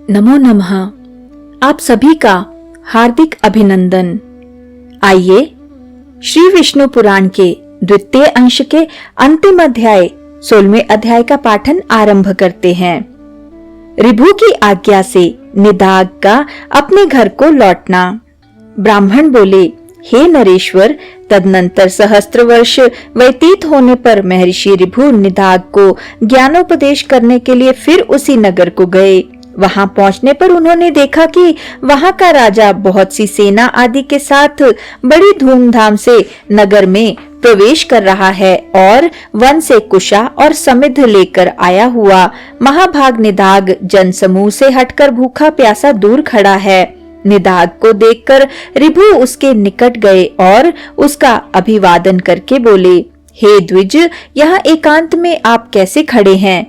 नमो नमः। आप सभी का हार्दिक अभिनंदन। आइए श्री विष्णु पुराण के द्वितीय अंश के अंतिम अध्याय 16वें अध्याय का पाठन आरंभ करते हैं। ऋभु की आज्ञा से निदाग का अपने घर को लौटना। ब्राह्मण बोले, हे नरेश्वर, तदनंतर सहस्त्र वर्ष व्यतीत होने पर महर्षि ऋभु निदाग को ज्ञानोपदेश करने के लिए फिर उसी नगर को गए। वहां पहुंचने पर उन्होंने देखा कि वहां का राजा बहुत सी सेना आदि के साथ बड़ी धूमधाम से नगर में प्रवेश कर रहा है और वन से कुशा और समिध लेकर आया हुआ महाभाग निदाग जनसमूह से हटकर भूखा प्यासा दूर खड़ा है। निदाग को देखकर ऋभु उसके निकट गए और उसका अभिवादन करके बोले, हे द्विज, यहाँ एकांत में आप कैसे खड़े हैं?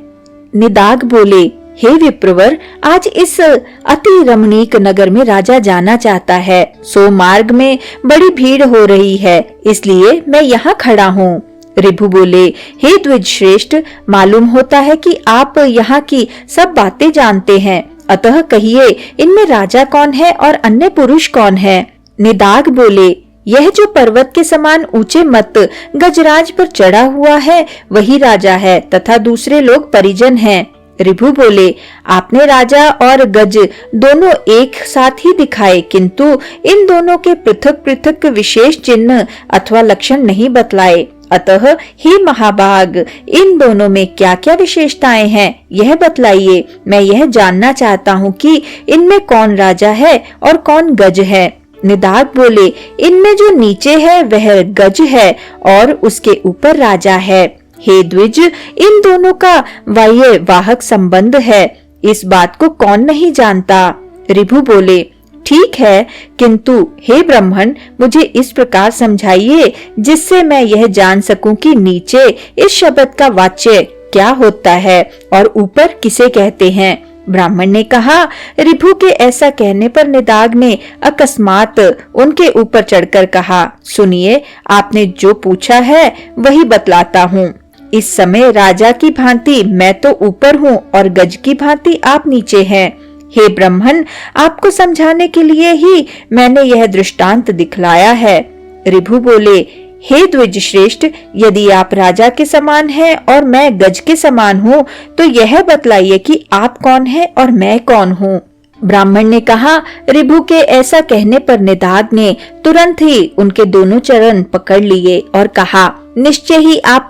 निदाग बोले, हे विप्रवर, आज इस अति रमणीक नगर में राजा जाना चाहता है, सो मार्ग में बड़ी भीड़ हो रही है, इसलिए मैं यहाँ खड़ा हूँ। ऋभु बोले, हे द्विज श्रेष्ठ, मालूम होता है कि आप यहाँ की सब बातें जानते हैं, अतः कहिए इनमें राजा कौन है और अन्य पुरुष कौन है? निदाग बोले, यह जो पर्वत के समान ऊंचे मत गजराज पर चढ़ा हुआ है वही राजा है तथा दूसरे लोग परिजन हैं। ऋभु बोले, आपने राजा और गज दोनों एक साथ ही दिखाए, किंतु इन दोनों के पृथक पृथक विशेष चिन्ह अथवा लक्षण नहीं बतलाए, अतः हे महाभाग, इन दोनों में क्या क्या विशेषताएं हैं यह बतलाइए। मैं यह जानना चाहता हूँ कि इनमें कौन राजा है और कौन गज है। निदाग बोले, इनमें जो नीचे है वह गज है और उसके ऊपर राजा है। हे द्विज, इन दोनों का वाह्य वाहक संबंध है, इस बात को कौन नहीं जानता? ऋभु बोले, ठीक है, किंतु हे ब्राह्मण, मुझे इस प्रकार समझाइए जिससे मैं यह जान सकूं कि नीचे इस शब्द का वाच्य क्या होता है और ऊपर किसे कहते हैं। ब्राह्मण ने कहा, ऋभु के ऐसा कहने पर निदाग ने अकस्मात उनके ऊपर चढ़कर कहा, सुनिए, आपने जो पूछा है वही बतलाता हूँ। इस समय राजा की भांति मैं तो ऊपर हूँ और गज की भांति आप नीचे हैं। हे ब्राह्मण, आपको समझाने के लिए ही मैंने यह दृष्टांत दिखलाया है। ऋभु बोले, हे द्विज श्रेष्ठ, यदि आप राजा के समान हैं और मैं गज के समान हूँ, तो यह बतलाइए कि आप कौन हैं और मैं कौन हूँ। ब्राह्मण ने कहा, ऋभु के ऐसा कहने पर निदाग ने तुरंत ही उनके दोनों चरण पकड़ लिए और कहा, निश्चय ही आप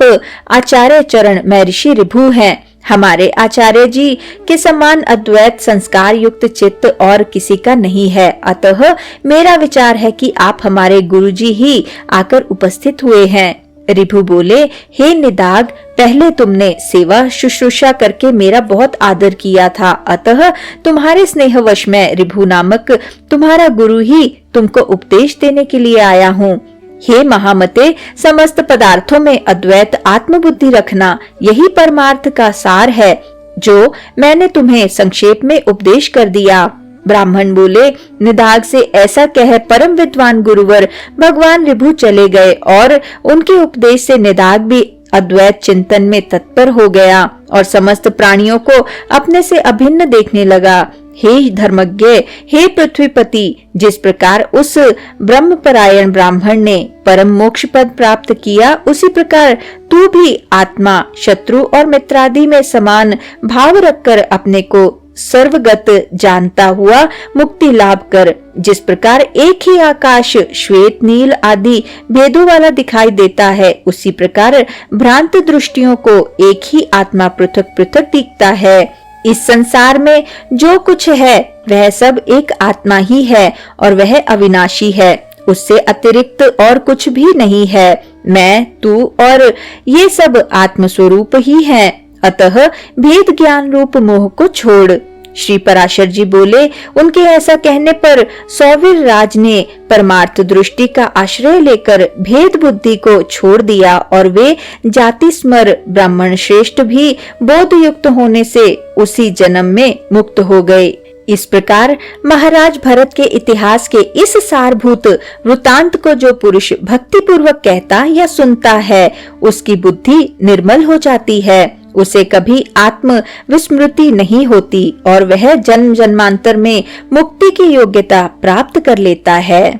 आचार्य चरण महर्षि ऋभु हैं। हमारे आचार्य जी के समान अद्वैत संस्कार युक्त चित्त और किसी का नहीं है, अतः मेरा विचार है कि आप हमारे गुरुजी ही आकर उपस्थित हुए हैं। ऋभु बोले, हे निदाग, पहले तुमने सेवा शुश्रूषा करके मेरा बहुत आदर किया था, अतः तुम्हारे स्नेहवश में ऋभु नामक तुम्हारा गुरु ही तुमको उपदेश देने के लिए आया हूँ। हे महामते, समस्त पदार्थों में अद्वैत आत्मबुद्धि रखना, यही परमार्थ का सार है जो मैंने तुम्हें संक्षेप में उपदेश कर दिया। ब्राह्मण बोले, निदाग से ऐसा कह परम विद्वान गुरुवर भगवान ऋभु चले गए और उनके उपदेश से निदाग भी अद्वैत चिंतन में तत्पर हो गया और समस्त प्राणियों को अपने से अभिन्न देखने लगा। हे धर्मज्ञ, हे पृथ्वीपति, जिस प्रकार उस ब्रह्मपरायण ब्राह्मण ने परम मोक्ष पद प्राप्त किया, उसी प्रकार तू भी आत्मा, शत्रु और मित्रादि में समान भाव रखकर अपने को सर्वगत जानता हुआ मुक्ति लाभ कर। जिस प्रकार एक ही आकाश श्वेत नील आदि भेदों वाला दिखाई देता है, उसी प्रकार भ्रांत दृष्टियों को एक ही आत्मा पृथक पृथक दिखता है। इस संसार में जो कुछ है वह सब एक आत्मा ही है और वह अविनाशी है, उससे अतिरिक्त और कुछ भी नहीं है। मैं, तू और ये सब आत्म स्वरूप ही है, अतः भेद ज्ञान रूप मोह को छोड़। श्री पराशर जी बोले, उनके ऐसा कहने पर सौवीर राज ने परमार्थ दृष्टि का आश्रय लेकर भेद बुद्धि को छोड़ दिया और वे जाति स्मर ब्राह्मण श्रेष्ठ भी बोध युक्त होने से उसी जन्म में मुक्त हो गए। इस प्रकार महाराज भरत के इतिहास के इस सारभूत वृतांत को जो पुरुष भक्ति पूर्वक कहता या सुनता है, उसकी बुद्धि निर्मल हो जाती है, उसे कभी आत्म विस्मृति नहीं होती और वह जन्म जन्मांतर में मुक्ति की योग्यता प्राप्त कर लेता है।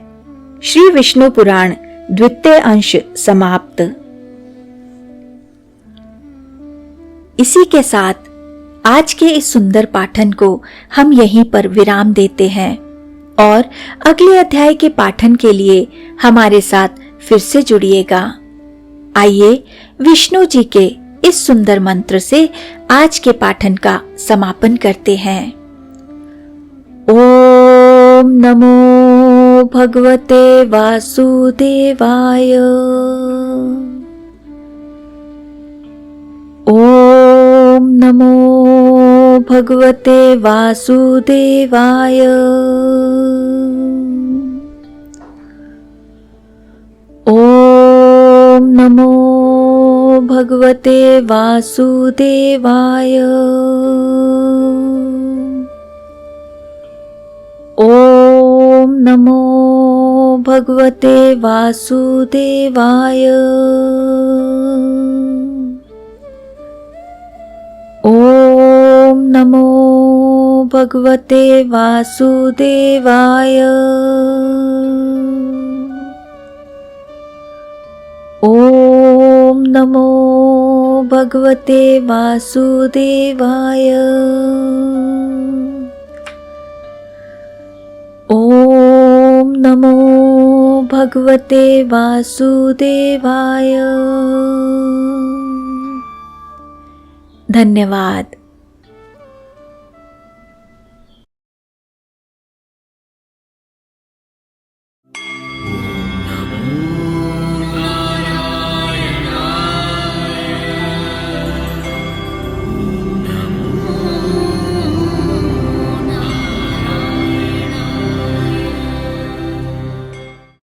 श्री विष्णु पुराण द्वितीय अंश समाप्त। इसी के साथ आज के इस सुंदर पाठन को हम यहीं पर विराम देते हैं और अगले अध्याय के पाठन के लिए हमारे साथ फिर से जुड़िएगा। आइए विष्णु जी के इस सुंदर मंत्र से आज के पाठन का समापन करते हैं। ओम नमो भगवते वासुदेवाय। ओम नमो भगवते वासुदेवाय। ओम नमो भगवते वासुदेवाय। ओम नमो भगवते वासुदेवाय। ओम नमो भगवते वासुदेवाय। ओम नमो भगवते वासुदेवाय। ओम नमो भगवते वासुदेवाय। धन्यवाद।